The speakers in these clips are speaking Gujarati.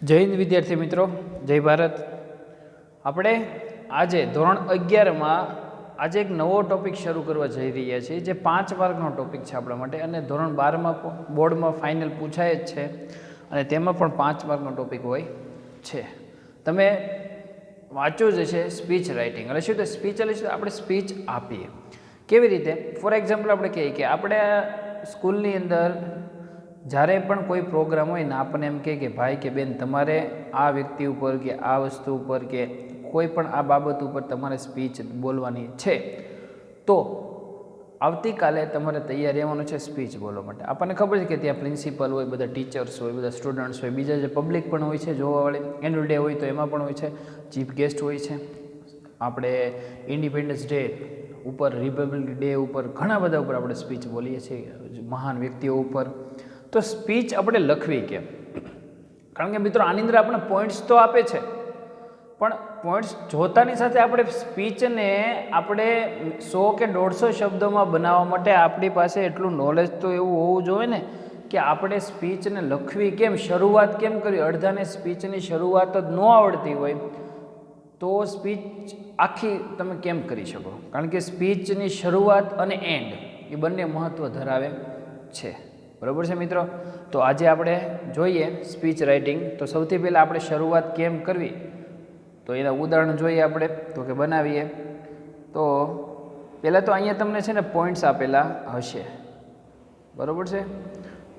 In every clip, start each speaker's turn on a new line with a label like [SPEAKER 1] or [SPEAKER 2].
[SPEAKER 1] જય હિન્દ વિદ્યાર્થી મિત્રો, જય ભારત. આપણે આજે ધોરણ 11માં આજે એક નવો ટોપિક શરૂ કરવા જઈ રહ્યા છીએ, જે 5 માર્કનો ટોપિક છે આપણા માટે, અને ધોરણ 12માં બોર્ડમાં ફાઇનલ પૂછાય જ છે, અને તેમાં પણ 5 માર્કનો ટોપિક હોય છે. તમે વાંચ્યું જ છે સ્પીચ રાઇટિંગ. એટલે શું? તો સ્પીચ એટલે શું? આપણે સ્પીચ આપીએ કેવી રીતે? ફોર એક્ઝામ્પલ આપણે કહીએ કે આપણે સ્કૂલની અંદર જ્યારે પણ કોઈ પ્રોગ્રામ હોય ને આપણને એમ કહે કે ભાઈ કે બેન, તમારે આ વ્યક્તિ ઉપર કે આ વસ્તુ ઉપર કે કોઈ પણ આ બાબત ઉપર તમારે સ્પીચ બોલવાની છે, તો આવતીકાલે તમારે તૈયાર રહેવાનું છે સ્પીચ બોલવા માટે. આપણને ખબર છે કે ત્યાં પ્રિન્સિપલ હોય, બધા ટીચર્સ હોય, બધા સ્ટુડન્ટ્સ હોય, બીજા જે પબ્લિક પણ હોય છે જોવાવાળી. એન્યુઅલ ડે હોય તો એમાં પણ હોય છે, ચીફ ગેસ્ટ હોય છે. આપણે ઇન્ડિપેન્ડન્સ ડે ઉપર, રિપબ્લિક ડે ઉપર, ઘણા બધા ઉપર આપણે સ્પીચ બોલીએ છીએ, મહાન વ્યક્તિઓ ઉપર. તો સ્પીચ આપણે લખવી કેમ? કારણ કે મિત્રો, આની અંદર આપણે પોઈન્ટ્સ તો આપે છે, પણ પોઈન્ટ્સ જોતાની સાથે આપણે સ્પીચને આપણે 100 કે 150 શબ્દોમાં બનાવવા માટે આપણી પાસે એટલું નોલેજ તો એવું હોવું જોઈએ ને, કે આપણે સ્પીચને લખવી કેમ, શરૂઆત કેમ કરવી. અડધાને સ્પીચની શરૂઆત જ ન આવડતી હોય તો સ્પીચ આખી તમે કેમ કરી શકો? કારણ કે સ્પીચની શરૂઆત અને એન્ડ એ બંને મહત્ત્વ ધરાવે છે. બરાબર છે મિત્રો? તો આજે આપણે જોઈએ સ્પીચ રાઇટિંગ. તો સૌથી પહેલાં આપણે શરૂઆત કેમ કરવી, તો એના ઉદાહરણ જોઈએ આપણે. તો કે બનાવીએ. તો પહેલાં તો અહીંયા તમને છે ને પોઈન્ટ્સ આપેલા હશે, બરાબર છે?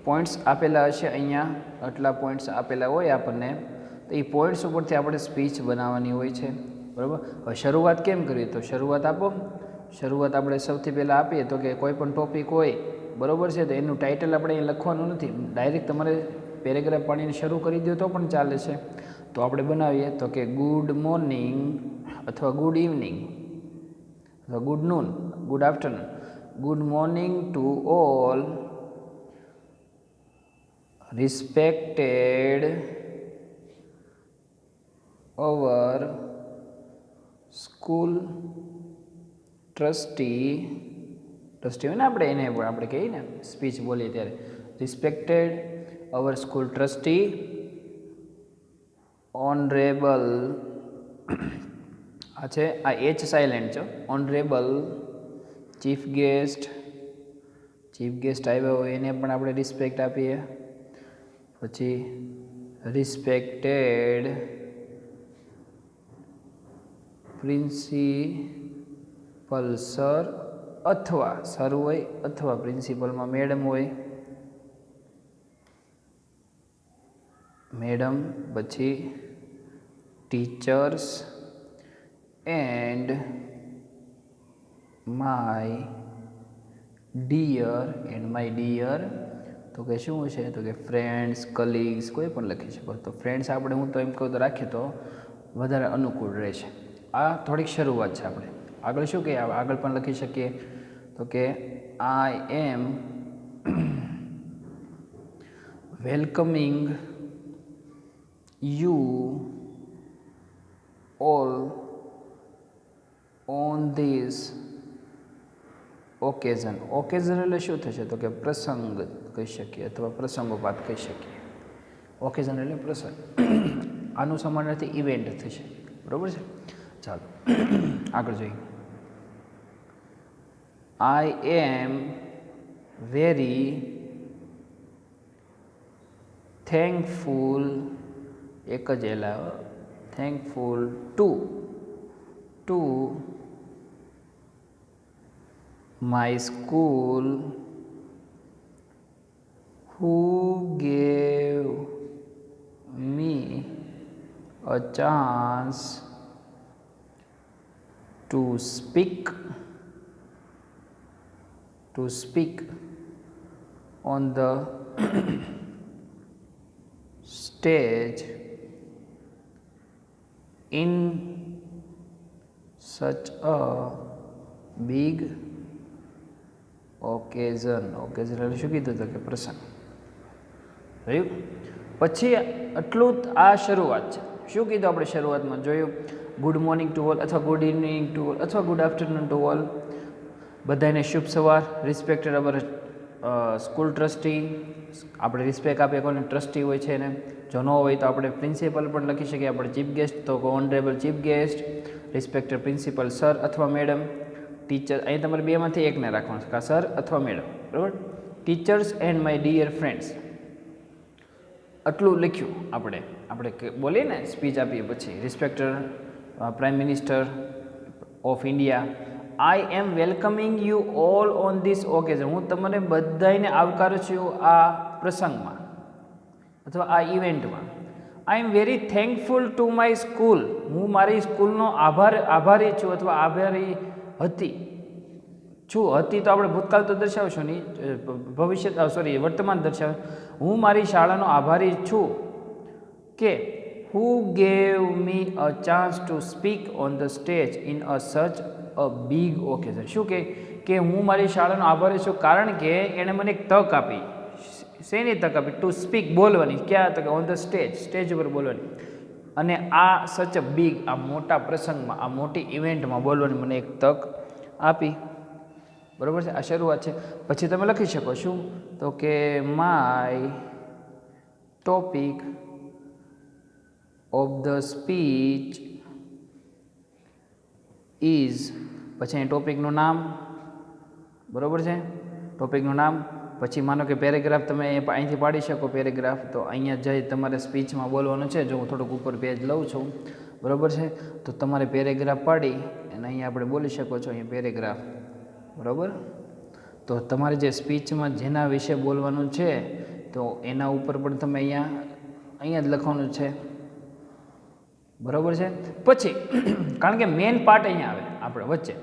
[SPEAKER 1] પોઈન્ટ્સ આપેલા હશે, અહીંયા આટલા પોઈન્ટ્સ આપેલા હોય આપણને. તો એ પોઈન્ટ્સ ઉપરથી આપણે સ્પીચ બનાવવાની હોય છે, બરાબર? હવે શરૂઆત કેમ કરવી? તો શરૂઆત આપો. શરૂઆત આપણે સૌથી પહેલાં આપીએ તો કે કોઈ પણ ટૉપિક હોય, બરાબર છે, તો એનું ટાઇટલ આપણે અહીં લખવાનું નથી, ડાયરેક્ટ તમારે પેરેગ્રાફ પાડીને શરૂ કરી દો તો પણ ચાલે છે. તો આપણે બનાવીએ તો કે ગુડ મોર્નિંગ અથવા ગુડ ઇવનિંગ અથવા good noon, good afternoon. Good morning to all respected our school trustee હોય ને, આપણે એને આપણે કહીએ ને સ્પીચ બોલીએ ત્યારે, respected our school trustee, honourable, આ છે, આ એચ સાયલેન્ટ છે, honourable chief guest. Chief guest આવ્યા હોય એને પણ આપણે રિસ્પેક્ટ આપીએ. પછી રિસ્પેક્ટેડ પ્રિન્સિપલ સર, અથવા સર હોય અથવા પ્રિન્સિપલમાં મેડમ હોય, મેડમ. પછી teachers and my dear. And my dear તો કે શું છે? તો કે ફ્રેન્ડ્સ, કલીગ્સ, કોઈ પણ લખી શકો. તો ફ્રેન્ડ્સ આપણે, હું તો એમ કહું તો રાખીએ તો વધારે અનુકૂળ રહેશે. આ થોડીક શરૂઆત છે. આપણે આગળ શું કહીએ? આગળ પણ લખી શકીએ તો કે I am welcoming you all on this occasion. Occasion એટલે શું થશે? તો કે પ્રસંગ કહી શકીએ અથવા પ્રસંગોપાત કહી શકીએ. ઓકેઝન એટલે પ્રસંગ, આનું સમાનાર્થી ઇવેન્ટ થશે, બરાબર છે? ચાલો આગળ જોઈએ. આઈ એમ વેરી થેન્કફુલ, એક જ એલા, thankful two my school who gave me a chance to speak on the stage in such a big occasion. Occasion એટલે શું કીધું? તો કે પ્રસંગ. રહ્યું? પછી આટલું આ શરૂઆત છે. શું કીધું આપણે શરૂઆતમાં? જોયું ગુડ મોર્નિંગ ટુ ઓલ અથવા ગુડ ઇવનિંગ ટુ ઓલ અથવા ગુડ આફ્ટરનૂન ટુ ઓલ. બધાને શુભ સવાર. રિસ્પેક્ટેડ અવર સ્કૂલ ટ્રસ્ટી, આપણે રિસ્પેક્ટ આપીએ કોને, ટ્રસ્ટી હોય છે એને. જો ન હોય તો આપણે પ્રિન્સિપલ પણ લખી શકીએ. આપણે ચીફ ગેસ્ટ તો honourable chief guest, respected principal sir અથવા મેડમ. ટીચર અહીં તમારે બેમાંથી એકને રાખવાનું છે, કાં સર અથવા મેડમ, બરાબર. Teachers and my dear friends, આટલું લખ્યું આપણે બોલીએ ને સ્પીચ આપીએ પછી. Respected prime minister of India, I am welcoming you all on this occasion, હું તમને બધાને આવકારું છું આ પ્રસંગમાં અથવા આ ઇવેન્ટમાં. I am very thankful to my school, હું મારી સ્કૂલનો આભારી છું અથવા આભારી હતી. તો આપણે ભૂતકાળ તો દર્શાવશું નહીં, ભવિષ્ય વર્તમાન દર્શાવે. હું મારી શાળાનો આભારી છું કે who gave me a chance to speak on the stage in a such a big occasion. શું કે હું મારી શાળાનો આભારી છું કારણ કે એણે મને એક તક આપી. શેની તક આપી? ટુ સ્પીક, બોલવાની. ક્યાં તક? ઓન ધ સ્ટેજ ઉપર બોલવાની. અને આ સચ અ બિગ, આ મોટા પ્રસંગમાં, આ મોટી ઇવેન્ટમાં બોલવાની મને એક તક આપી. બરાબર છે, આ શરૂઆત છે. પછી તમે લખી શકો શું? તો કે my topic of the speech is, પછી અહીં ટોપિકનું નામ, બરાબર છે, ટોપિકનું નામ. પછી માનો કે પેરેગ્રાફ તમે અહીંથી પાડી શકો પેરેગ્રાફ, તો અહીંયા જઈ તમારે સ્પીચમાં બોલવાનું છે. જો હું થોડુંક ઉપર પેજ લઉં છું, બરાબર છે, તો તમારે પેરેગ્રાફ પાડી અને અહીંયા આપણે બોલી શકો છો. અહીંયા પેરેગ્રાફ, બરાબર. તો તમારે જે સ્પીચમાં જેના વિશે બોલવાનું છે તો એના ઉપર પણ તમે અહીંયા જ લખવાનું છે, બરાબર છે. પછી કારણ કે મેઇન પાર્ટ અહીંયા આવે આપણે વચ્ચે.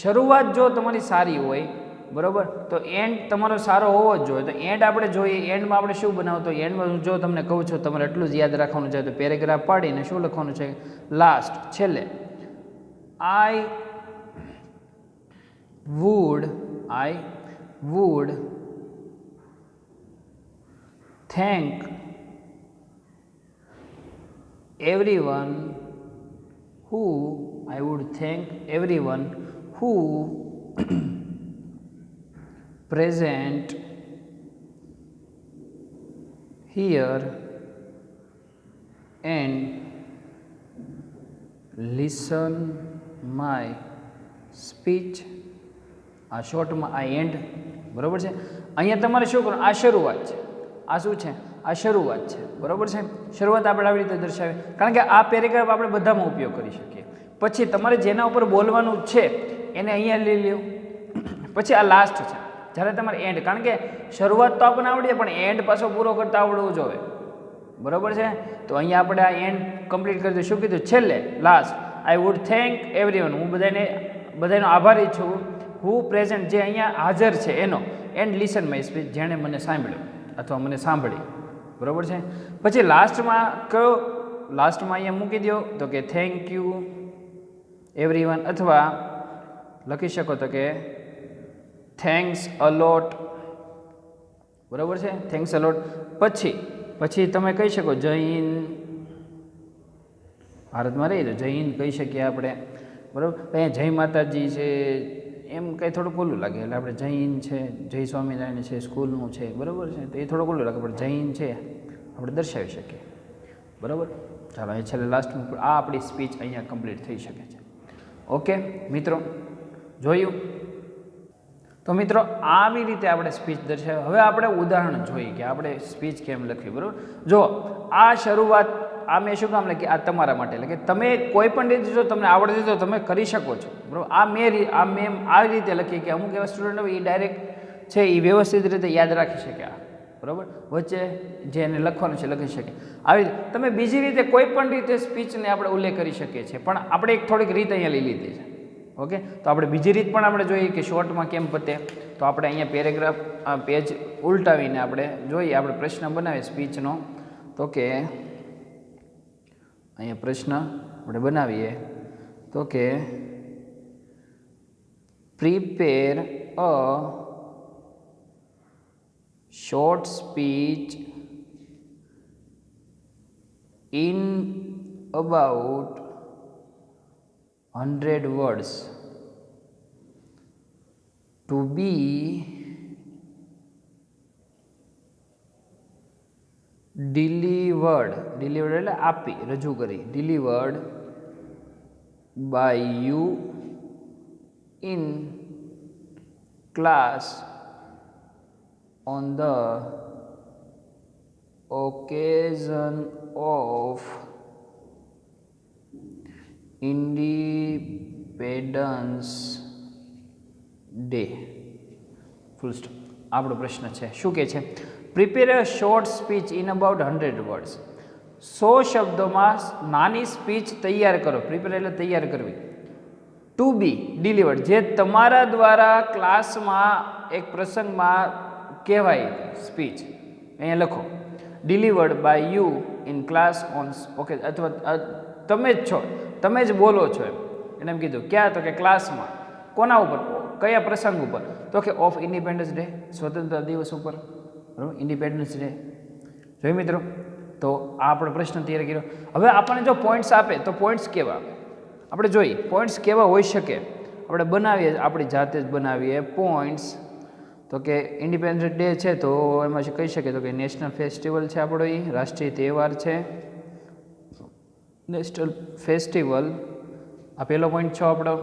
[SPEAKER 1] શરૂઆત જો તમારી સારી હોય, બરાબર, તો એન્ડ તમારો સારો હોવો જ જોઈએ. તો એન્ડ આપણે જોઈએ, એન્ડમાં આપણે શું બનાવતો, એન્ડમાં જો તમને કહું છું તમારે એટલું જ યાદ રાખવાનું છે. તો પેરેગ્રાફ પાડીને શું લખવાનું છે? લાસ્ટ, છેલ્લે, આઈ would thank everyone who present here and listen my speech. આ શોર્ટમાં આ એન્ડ, બરાબર છે. અહીંયા તમારે શું કરવાનું? આ શરૂઆત છે. આ શું છે? આ શરૂઆત છે, બરાબર છે. શરૂઆત આપણે આવી રીતે દર્શાવી, કારણ કે આ પેરેગ્રાફ આપણે બધામાં ઉપયોગ કરી શકીએ. પછી તમારે જેના ઉપર બોલવાનું છે એને અહીંયા લઈ લ્યો. પછી આ લાસ્ટ છે, જ્યારે તમારે એન્ડ, કારણ કે શરૂઆત તો આપણને આવડે પણ એન્ડ પાછો પૂરો કરતા આવડવું જોઈએ, બરાબર છે. તો અહીંયા આપણે આ એન્ડ કમ્પ્લીટ કરી દઈએ. શું કીધું? છેલ્લે, last, I would thank everyone, હું બધાનો આભારી છું. હુ પ્રેઝન્ટ, જે અહીંયા હાજર છે એનો, એન્ડ લિસન માય સ્પીચ, જેણે મને સાંભળ્યું અથવા મને સાંભળી, બરાબર છે. પછી લાસ્ટમાં કયો? લાસ્ટમાં અહીંયા મૂકી દો તો કે થેન્ક યુ એવરીવન, અથવા લખી શકો તો કે થેન્ક્સ અ લોટ, બરાબર છે, થેન્ક્સ અ લોટ. પછી તમે કહી શકો જય હિન્દ, ભારતમાં રહી તો જય હિન્દ કહી શકીએ આપણે, બરાબર. અહીંયા જય માતાજી છે એમ કંઈ થોડુંક ઓલું લાગે, એટલે આપણે જય હિન્દ છે, જય સ્વામિનારાયણ છે, સ્કૂલનું છે, બરાબર છે, તો એ થોડુંક ઓલું લાગે, પણ જય હિન્દ છે આપણે દર્શાવી શકીએ, બરાબર. ચાલો એ છેલ્લે લાસ્ટમાં આ આપણી સ્પીચ અહીંયા કમ્પ્લીટ થઈ શકે છે. ઓકે મિત્રો, જોયું? તો મિત્રો આવી રીતે આપણે સ્પીચ દર્શાવી. હવે આપણે ઉદાહરણ જોઈએ કે આપણે સ્પીચ કેમ લખવી, બરાબર. જો આ શરૂઆત, આ મેં શું કામ લખી? આ તમારા માટે, એટલે કે તમે કોઈ પણ રીતે જો તમને આવડતી તો તમે કરી શકો છો, બરાબર. આ મેં આવી રીતે લખી કે અમુક એવા સ્ટુડન્ટ હોય એ ડાયરેક્ટ છે એ વ્યવસ્થિત રીતે યાદ રાખી શકે, આ બરાબર. વચ્ચે જે એને લખવાનું છે લખી શકે. આવી રીતે તમે બીજી રીતે કોઈ પણ રીતે સ્પીચને આપણે ઉલ્લેખ કરી શકીએ છીએ, પણ આપણે એક થોડીક રીત અહીંયા લઈ લીધી છે. ઓકે, તો આપણે બીજી રીત પણ આપણે જોઈએ કે શોર્ટમાં કેમ પતે. તો આપણે અહીંયા પેરેગ્રાફ પેજ ઉલટાવીને આપણે જોઈએ, આપણે પ્રશ્ન બનાવીએ સ્પીચનો. તો કે અહીંયા પ્રશ્ન આપણે બનાવીએ તો કે prepare a short speech in about 100 words to be delivered એટલે આપી, રજૂ કરી. Delivered by you in class on the occasion of Independence Day. Full stop. આપણો પ્રશ્ન છે, શું કહે છે? Prepare a short speech in about 100 words. 100 શબ્દોમાં નાની સ્પીચ તૈયાર કરો. પ્રિપેર એટલે તૈયાર કરવી. ટુ બી ડિલિવર્ડ, જે તમારા દ્વારા ક્લાસમાં એક પ્રસંગમાં કહેવાય સ્પીચ, અહીંયા લખો. Delivered by you in class on okay, અથવા તમે જ છો, તમે જ બોલો છો એને એમ કીધું. ક્યાં? તો કે ક્લાસમાં. કોના ઉપર? કયા પ્રસંગ ઉપર? તો કે ઓફ ઇન્ડિપેન્ડન્સ ડે, સ્વતંત્રતા દિવસ ઉપર. બરાબર, ઇન્ડિપેન્ડન્સ ડે. જોયું મિત્રો? તો આ આપણો પ્રશ્ન તૈયાર કર્યો. હવે આપણને જો પોઈન્ટ્સ આપે તો પોઈન્ટ્સ કેવા આપે આપણે જોઈએ. પોઈન્ટ્સ કેવા હોઈ શકે? આપણે બનાવીએ, આપણી જાતે જ બનાવીએ પોઈન્ટ્સ. તો કે ઇન્ડિપેન્ડન્સ ડે છે તો એમાં કહી શકીએ તો કે નેશનલ ફેસ્ટિવલ છે આપણો, એ રાષ્ટ્રીય તહેવાર છે. નેશનલ ફેસ્ટિવલ, આ પહેલો પોઈન્ટ છે આપણો.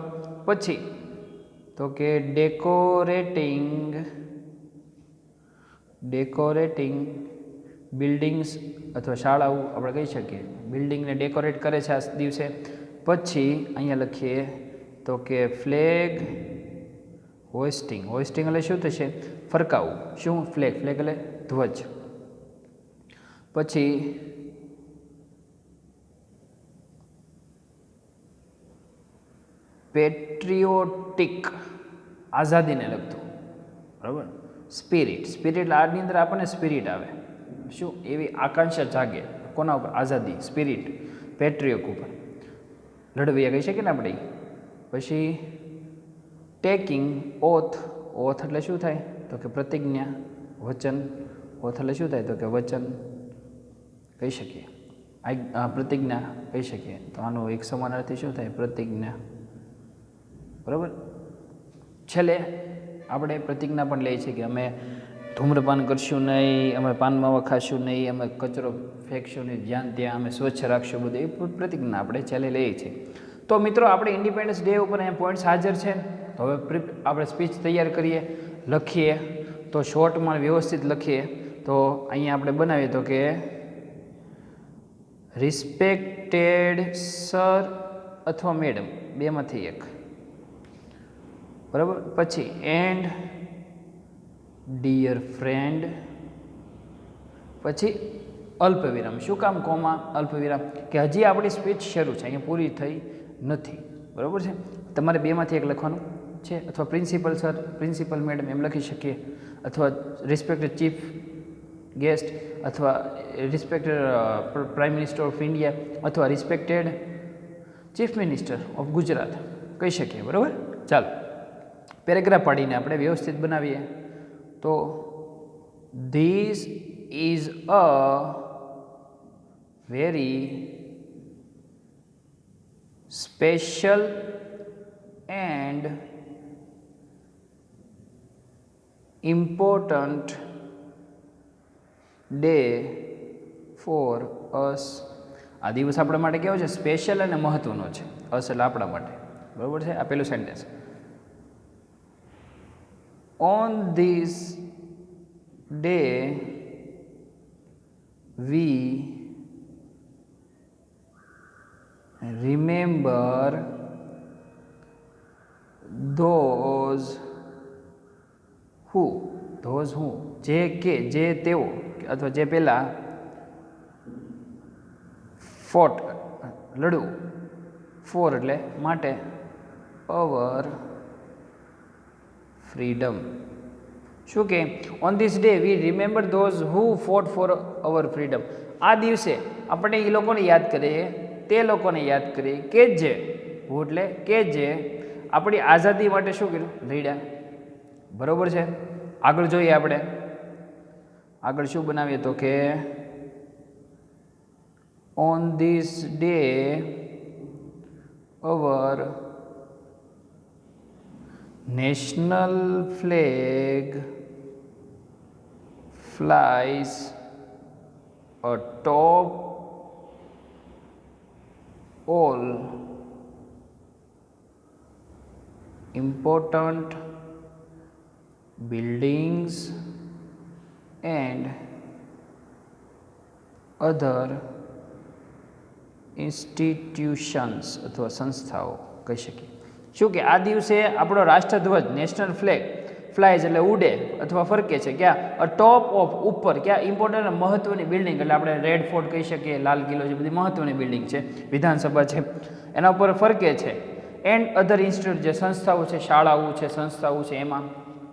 [SPEAKER 1] પછી તો કે ડેકોરેટિંગ બિલ્ડિંગ્સ અથવા શાળાઓ આપણે કહી શકીએ, બિલ્ડિંગને ડેકોરેટ કરે છે આ દિવસે. પછી અહીંયા લખીએ તો કે ફ્લેગ હોઇસ્ટિંગ. હોઇસ્ટિંગ એટલે શું થશે? ફરકાવું. શું? ફ્લેગ એટલે ધ્વજ. પછી પેટ્રિયોટિક, આઝાદીને લગતું. બરાબર. સ્પિરિટ એટલે આની અંદર આપણને સ્પિરિટ આવે. શું? એવી આકાંક્ષા જાગે. કોના ઉપર? આઝાદી, સ્પિરિટ. પેટ્રિયોટ ઉપર લડવૈયા કહી શકીએ ને આપણે. પછી ટેકિંગ ઓથ. ઓથ એટલે શું થાય? તો કે પ્રતિજ્ઞા, વચન. ઓથ એટલે શું થાય? તો કે વચન કહી શકીએ, પ્રતિજ્ઞા કહી શકીએ. તો આનો એક સમાનાર્થી શું થાય? પ્રતિજ્ઞા. બરાબર. છેલ્લે આપણે પ્રતિજ્ઞા પણ લઈએ છીએ કે અમે ધૂમ્રપાન કરશું નહીં, અમે પાનમાં વખાશું નહીં, અમે કચરો ફેંકશું નહીં, જ્યાં ત્યાં અમે સ્વચ્છ રાખશું. બધું એ પ્રતિજ્ઞા આપણે છેલ્લે લઈએ છીએ. તો મિત્રો આપણે ઇન્ડિપેન્ડન્સ ડે ઉપર અહીંયા પોઈન્ટ્સ હાજર છે. તો હવે આપણે સ્પીચ તૈયાર કરીએ, લખીએ. તો શોર્ટમાં વ્યવસ્થિત લખીએ. તો અહીંયા આપણે બનાવીએ તો કે રિસ્પેક્ટેડ સર અથવા મેડમ, બેમાંથી એક. બરાબર. પછી એન્ડ ડિયર ફ્રેન્ડ. પછી અલ્પવિરામ. શું કામ કોમા અલ્પવિરામ? કે હજી આપણી સ્પીચ શરૂ છે, અહીંયા પૂરી થઈ નથી. બરાબર છે. તમારે બેમાંથી એક લખવાનું છે. અથવા પ્રિન્સિપલ સર, પ્રિન્સિપલ મેડમ એમ લખી શકીએ. અથવા રિસ્પેક્ટેડ ચીફ ગેસ્ટ, અથવા respected prime minister of India, અથવા respected chief minister of Gujarat કહી શકીએ. બરાબર. ચાલો પેરેગ્રાફ પાડીને આપણે વ્યવસ્થિત બનાવીએ. તો this is a very special and important day for us. આ દિવસ આપણા માટે કેવો છે? સ્પેશિયલ અને મહત્વનો છે. અસ એટલે આપણા માટે. બરાબર છે. આ પેલું sentence. On this day we remember those who. Those who, જે કે, જે તેઓ, અથવા જે પહેલાં ફોટ લડવું. ફોર એટલે માટે. Our freedom. શું કે on this day we remember those who fought for our freedom. આ દિવસે આપણે એ લોકોને યાદ કરીએ, તે લોકોને યાદ કરીએ કે જે, હુ એટલે કે જે આપણી આઝાદી માટે શું કર્યું? લડ્યા. બરાબર છે. આગળ જોઈએ આપણે. આગળ શું બનાવીએ તો કે on this day our national flag flies atop all important buildings and other institutions અથવા સંસ્થાઓ કહી શકીએ. શું કે આ દિવસે આપણો રાષ્ટ્રધ્વજ નેશનલ ફ્લાઇઝ એટલે ઉડે અથવા ફરકે છે ક્યાં ટોપ ઓફ ઉપર ક્યાં ઇમ્પોર્ટન્ટ મહત્વની બિલ્ડિંગ એટલે આપણે રેડ ફોર્ટ કહી શકીએ, લાલ કિલ્લો છે, બધી મહત્વની બિલ્ડિંગ છે, વિધાનસભા છે, એના ઉપર ફરકે છે. એન્ડ અધર ઇન્સ્ટિટ્યૂટ જે સંસ્થાઓ છે, શાળાઓ છે, સંસ્થાઓ છે એમાં,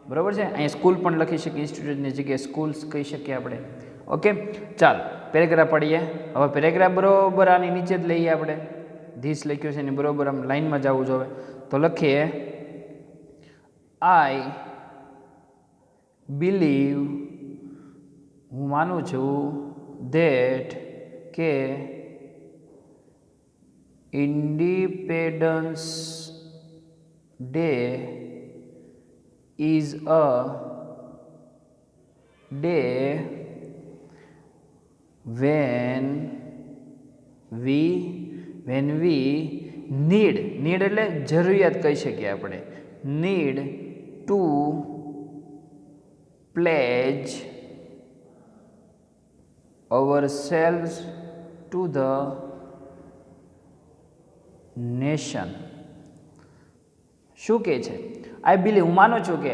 [SPEAKER 1] બરાબર છે. અહીંયા સ્કૂલ પણ લખી શકીએ, ઇન્સ્ટિટ્યૂટની જગ્યાએ સ્કૂલ્સ કહી શકીએ આપણે. ઓકે, ચાલો પેરેગ્રાફ પડીએ. હવે પેરેગ્રાફ બરોબર આની નીચે જ લઈએ આપણે. ધીસ લખ્યું છે એની બરોબર આમ લાઈનમાં જવું જોઈએ. તો લખીએ આઈ બિલીવ, હું માનું છું, ધેટ કે independence day is a day when we need એટલે જરૂરિયાત કહી શકીએ આપણે, need to pledge ourselves to the nation. શું કહે છે? આઈ બિલીવ, હું માનું છું કે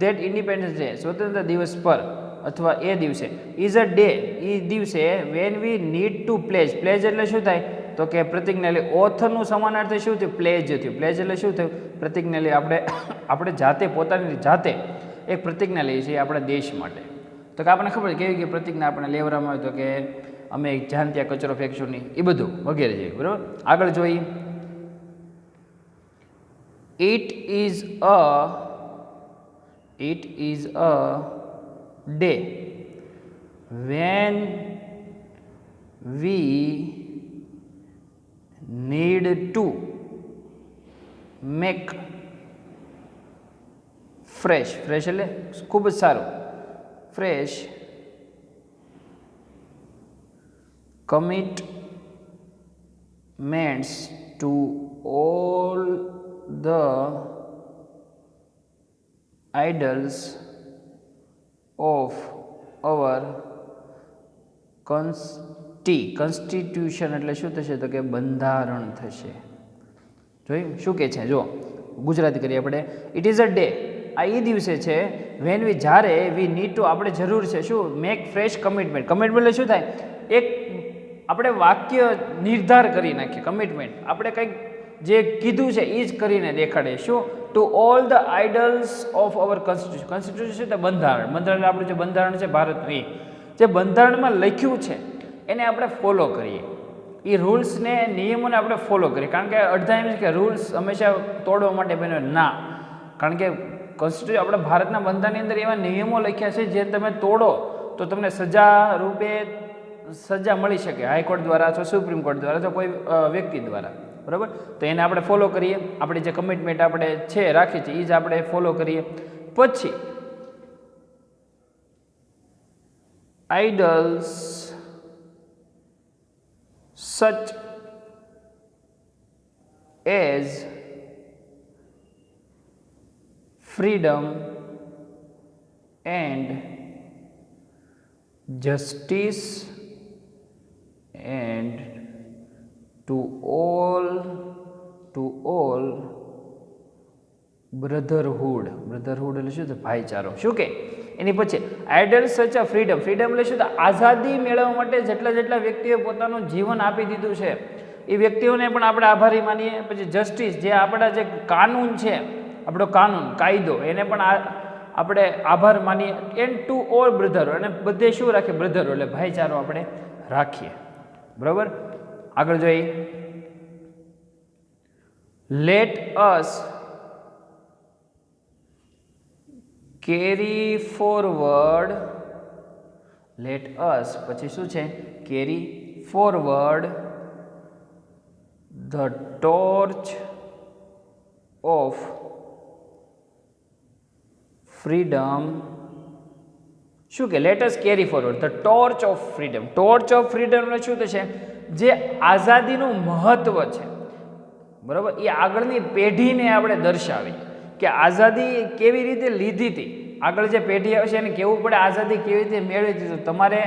[SPEAKER 1] ધેટ ઇન્ડિપેન્ડન્સ ડે સ્વતંત્ર દિવસ પર અથવા એ દિવસે ઇઝ અ ડે એ દિવસે when we need to pledge એટલે શું થાય તો કે પ્રતિજ્ઞા લે. ઓથરનું સમાનાર્થ શું થયું? પ્લેજ થયું. પ્લેજ એટલે શું થયું? પ્રતિજ્ઞા લે. આપણે જાતે પોતાની જાતે એક પ્રતિજ્ઞા લઈએ છીએ આપણા દેશ માટે. તો કે આપણને ખબર કેવી કે પ્રતિજ્ઞા આપણે લેવડાવવામાં આવે તો કે અમે જ્યાં ત્યાં કચરો ફેંકશું નહીં, એ બધું વગેરે જેવી. બરાબર, આગળ જોઈએ. It is a day when we need to make fresh એટલે ખૂબ જ સારું, fresh commitments to all the idols of our constitution એટલે શું થશે તો કે બંધારણ થશે. જોયું શું કે છે? જો ગુજરાતી કરીએ આપણે. ઇટ ઇઝ અ ડે, આ એ દિવસે છે વેન વી, જ્યારે વી નીડ ટુ, આપણે જરૂર છે શું? મેક ફ્રેશ કમિટમેન્ટ એટલે શું થાય? એક આપણે વાક્ય નિર્ધાર કરી નાખીએ. કમિટમેન્ટ આપણે કંઈક જે કીધું છે એ જ કરીને દેખાડે. શું? To all the ideals of our constitution છે તે બંધારણ. બંધારણ આપણું જે બંધારણ છે ભારતનું, એ જે બંધારણમાં લખ્યું છે એને આપણે ફોલો કરીએ. એ રૂલ્સને નિયમોને આપણે ફોલો કરીએ. કારણ કે અડધા એમ છે કે રૂલ્સ હંમેશા તોડવા માટે બને, ના. કારણ કે કોન્સ્ટિટ્યુશન આપણા ભારતના બંધારણની અંદર એવા નિયમો લખ્યા છે જે તમે તોડો તો તમને સજા રૂપે સજા મળી શકે, હાઈકોર્ટ દ્વારા અથવા સુપ્રીમ કોર્ટ દ્વારા અથવા કોઈ વ્યક્તિ દ્વારા. બરાબર, તો એને આપણે ફોલો કરીએ. આપણી જે કમિટમેન્ટ આપણે છે રાખી છે એ જ આપણે ફોલો કરીએ. પછી idols such as freedom and justice and to all brotherhood એટલે શું? ભાઈચારો. શું કે એની પછી આઇડલ સચ અ ફ્રીડમ એટલે શું? આઝાદી મેળવવા માટે જેટલા વ્યક્તિઓએ પોતાનું જીવન આપી દીધું છે એ વ્યક્તિઓને પણ આપણે આભારી માનીએ. પછી જસ્ટિસ, જે આપણા જે કાનૂન છે, આપણો કાયદો, એને પણ આપણે આભાર માનીએ. એન્ડ ટુ ઓલ બ્રધરો, અને બધે શું રાખીએ? બ્રધરો એટલે ભાઈચારો આપણે રાખીએ. બરાબર, આગળ જોઈએ. Let us carry forward, let us પછી શું છે? Carry forward the torch of freedom શું કે let us carry forward the torch of freedom. Torch of freedom શું થશે? જે આઝાદીનું મહત્વ છે, બરાબર, એ આગળની પેઢીને આપણે દર્શાવી કે આઝાદી કેવી રીતે લીધી હતી. આગળ જે પેઢી આવશે એને કહેવું પડે આઝાદી કેવી રીતે મેળવી હતી. તો તમારે,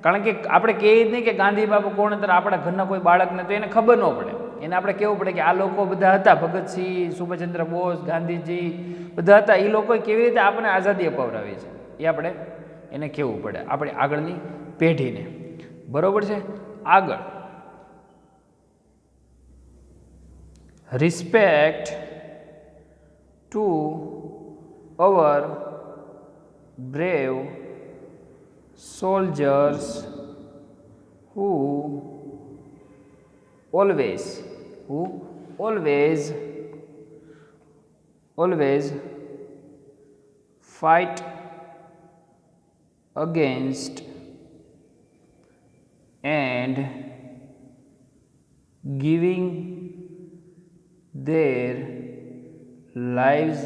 [SPEAKER 1] કારણ કે આપણે કહીએ જ નહીં કે ગાંધી બાપુ કોણ હતા, આપણા ઘરના કોઈ બાળકને તો એને ખબર ન પડે. એને આપણે કહેવું પડે કે આ લોકો બધા હતા, ભગતસિંહ, સુભાષચંદ્ર બોઝ, ગાંધીજી બધા હતા. એ લોકોએ કેવી રીતે આપણને આઝાદી અપાવડાવી છે એ આપણે એને કહેવું પડે આપણે આગળની પેઢીને. બરાબર છે. આગળ, respect to our brave soldiers who always fight against and giving their lives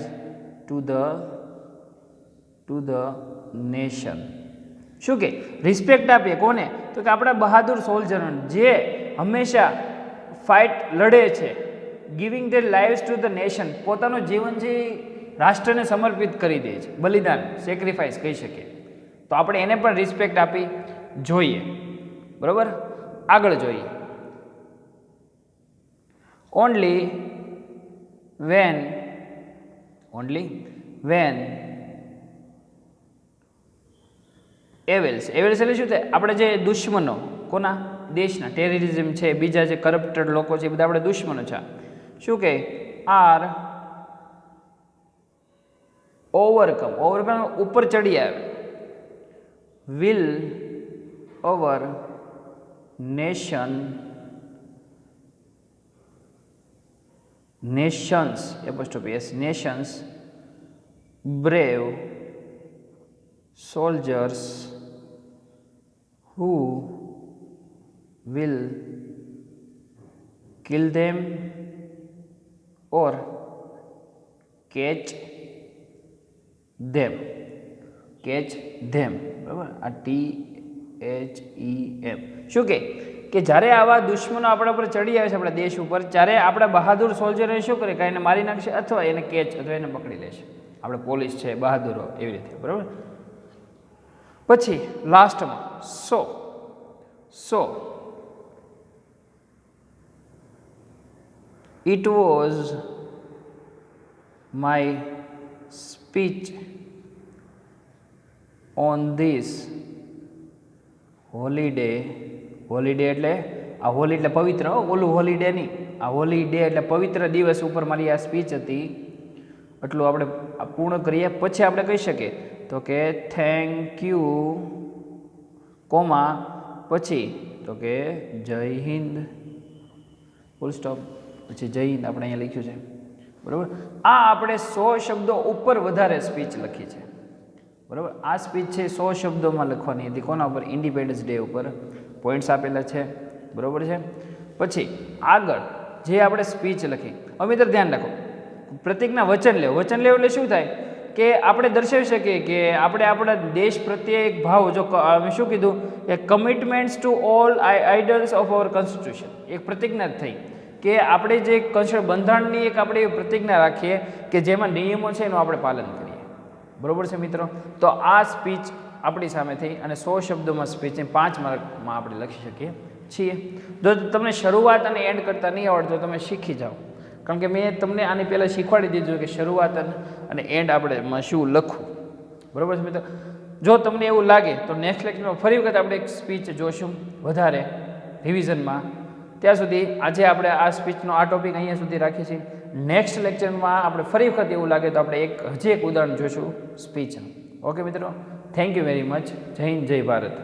[SPEAKER 1] to the nation. શું કે રિસ્પેક્ટ આપીએ કોને? તો કે આપણા બહાદુર સોલ્જરોને જે હંમેશા ફાઇટ લડે છે. Giving there lives to the nation, પોતાનું જીવન જે રાષ્ટ્રને સમર્પિત કરી દે છે, બલિદાન, સેક્રિફાઈસ કહી શકીએ. તો આપણે એને પણ રિસ્પેક્ટ આપી જોઈએ. બરાબર. આગળ જોઈએ. ઓનલી વેન એવેલ્સ એટલે શું થાય? આપણે જે દુશ્મનો, કોના? દેશના, ટેરરિઝમ છે, બીજા જે કરપ્ટેડ લોકો છે, એ બધા આપણે દુશ્મનો છે. શું કે આર ઓવરકમ ઉપર ચડી આવે. Will our nations brave soldiers who will kill them or catch them. બરાબર. આ THEM શું કે જ્યારે આવા દુશ્મનો આપણા પર ચડી આવે છે, આપણા દેશ ઉપર, ત્યારે આપણા બહાદુર સોલ્જરો શું કરે? કાંઈ એને મારી નાખશે અથવા એને કેચ અથવા એને પકડી લેશે. આપણે પોલીસ છે, બહાદુરો, એવી રીતે. બરાબર. પછી લાસ્ટમાં so it was my speech on this holiday એટલે આ હોલી એટલે પવિત્ર, ઓલું હોલિડે નહીં, આ હોલિડે એટલે પવિત્ર દિવસ ઉપર મારી આ સ્પીચ હતી. એટલું આપણે પૂર્ણ કરીએ. પછી આપણે કહી શકીએ તો કે થેન્ક યુ, કોમા, પછી તો કે જય હિન્દ, ફૂલ સ્ટોપ, પછી જય હિન્દ આપણે અહીંયા લખ્યું છે. બરાબર. આ આપણે 100 શબ્દો ઉપર વધારે સ્પીચ લખી છે. બરાબર. આ સ્પીચ છે 100 શબ્દોમાં લખવાની હતી. કોના ઉપર? ઇન્ડિપેન્ડન્સ ડે ઉપર. પોઈન્ટ્સ આપેલા છે. બરાબર છે. પછી આગળ જે આપણે સ્પીચ લખી, હવે મિત્ર ધ્યાન રાખો, પ્રતિજ્ઞા વચન લેવું. વચન લેવું એટલે શું થાય કે આપણે દર્શાવી શકીએ કે આપણે આપણા દેશ પ્રત્યે એક ભાવ, જો અમે શું કીધું કે commitments to all ideals of our constitution, એક પ્રતિજ્ઞા થઈ કે આપણે જે બંધારણની એક આપણે પ્રતિજ્ઞા રાખીએ કે જેમાં નિયમો છે એનું આપણે પાલન કરીએ. બરાબર છે મિત્રો. તો આ સ્પીચ આપણી સામે થઈ અને 100 શબ્દોમાં સ્પીચને 5 માર્કમાં આપણે લખી શકીએ છીએ. જો તમને શરૂઆત અને એન્ડ કરતાં નહીં આવડતો તમે શીખી જાઓ, કારણ કે મેં તમને આની પહેલાં શીખવાડી દીધું કે શરૂઆત અને એન્ડ આપણે શું લખવું. બરાબર છે મિત્રો. જો તમને એવું લાગે તો નેક્સ્ટ લેક્ચરમાં ફરી વખત આપણે એક સ્પીચ જોશું વધારે રિવિઝનમાં. ત્યાં સુધી આજે આપણે આ સ્પીચનો આ ટોપિક અહીંયા સુધી રાખીએ છીએ. નેક્સ્ટ લેક્ચરમાં આપણે ફરી વખત એવું લાગે તો આપણે હજી એક ઉદાહરણ જોઈશું સ્પીચનું. ઓકે મિત્રો, થેન્ક યુ વેરી મચ. જય હિન્દ, જય ભારત.